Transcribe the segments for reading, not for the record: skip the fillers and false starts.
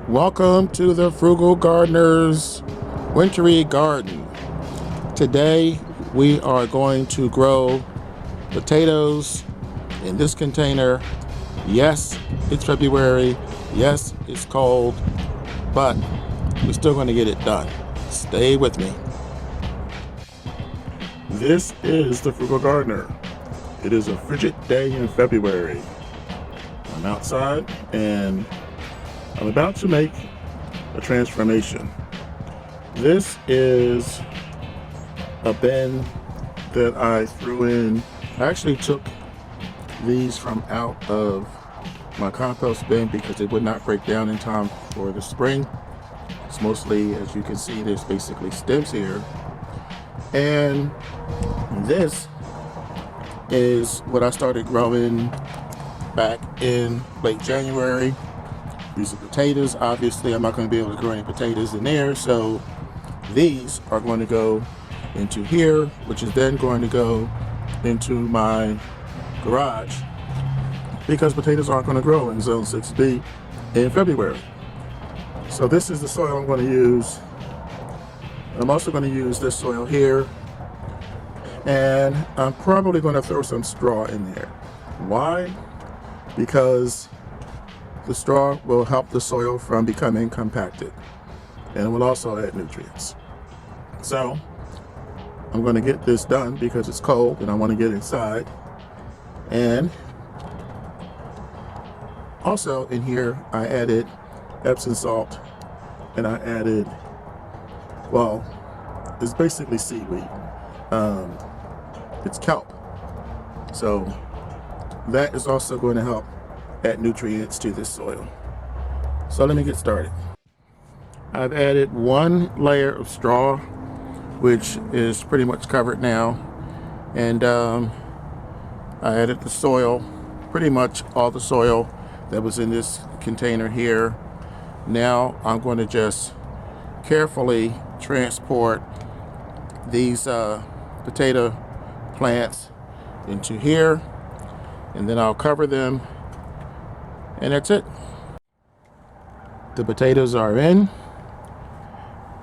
Welcome to the Frugal Gardener's Wintry Garden. Today we are going to grow potatoes in this container. Yes, it's February. Yes, it's cold, but we're still going to get it done. Stay with me. This is the Frugal Gardener. It is a frigid day in February. I'm outside and I'm about to make a transformation. This is a bin that I threw in. I actually took these from out of my compost bin because they would not break down in time for the spring. It's mostly, as you can see, there's basically stems here. And this is what I started growing back in late January. These are potatoes. Obviously, I'm not going to be able to grow any potatoes in there, so these are going to go into here, which is then going to go into my garage because potatoes aren't going to grow in zone 6B in February. So this is the soil I'm going to use. I'm also going to use this soil here, and I'm probably going to throw some straw in there. Why? Because the straw will help the soil from becoming compacted, and it will also add nutrients. So I'm going to get this done because it's cold and I want to get inside. And also in here I added Epsom salt, and I added, well, it's basically seaweed. It's kelp. So that is also going to help add nutrients to this soil. So let me get started. I've added one layer of straw, which is pretty much covered now, and I added the soil, pretty much all the soil that was in this container here. Now I'm going to just carefully transport these potato plants into here, and then I'll cover them, and that's it. The potatoes are in.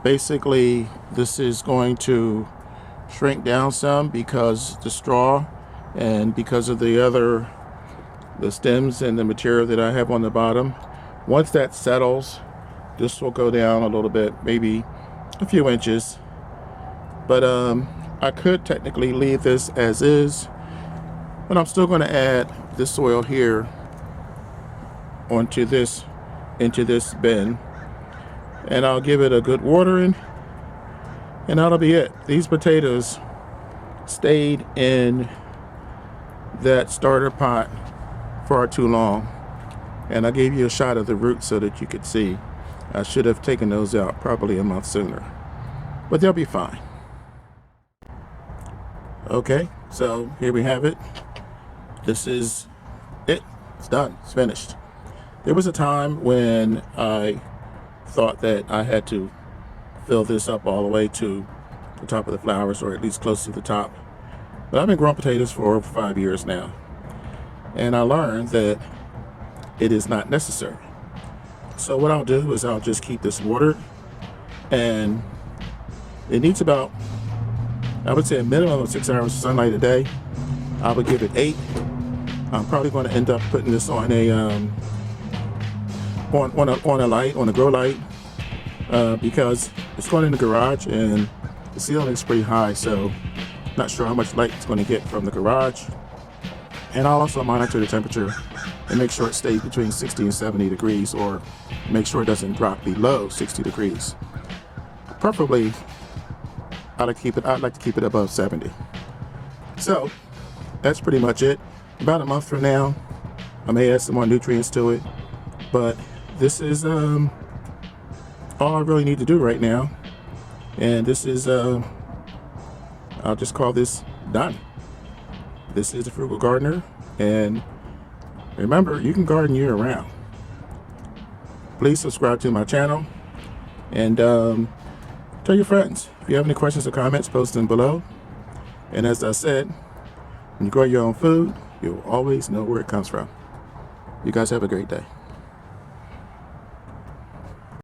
Basically, this is going to shrink down some because the straw and because of the stems and the material that I have on the bottom. Once that settles, this will go down a little bit, maybe a few inches. But I could technically leave this as is, but I'm still going to add this soil here into this bin, and I'll give it a good watering, and that'll be it. These potatoes stayed in that starter pot far too long, and I gave you a shot of the roots so that you could see. I should have taken those out probably a month sooner, but they'll be fine. Okay, so here we have it. This is it. It's done. It's finished. There was a time when I thought that I had to fill this up all the way to the top of the flowers, or at least close to the top. But I've been growing potatoes for over 5 years now, and I learned that it is not necessary. So what I'll do is I'll just keep this watered, and it needs about, I would say, a minimum of 6 hours of sunlight a day. I would give it 8. I'm probably going to end up putting this on a on a grow light because it's going in the garage and the ceiling is pretty high, so not sure how much light it's going to get from the garage. And I'll also monitor the temperature and make sure it stays between 60 and 70 degrees, or make sure it doesn't drop below 60 degrees. Preferably, I'd like to keep it above 70. So that's pretty much it. About a month from now, I may add some more nutrients to it, but this is all I really need to do right now. And this is, I'll just call this done. This is the Frugal Gardener, and remember, you can garden year round. Please subscribe to my channel, and tell your friends. If you have any questions or comments, post them below. And as I said, when you grow your own food, you'll always know where it comes from. You guys have a great day.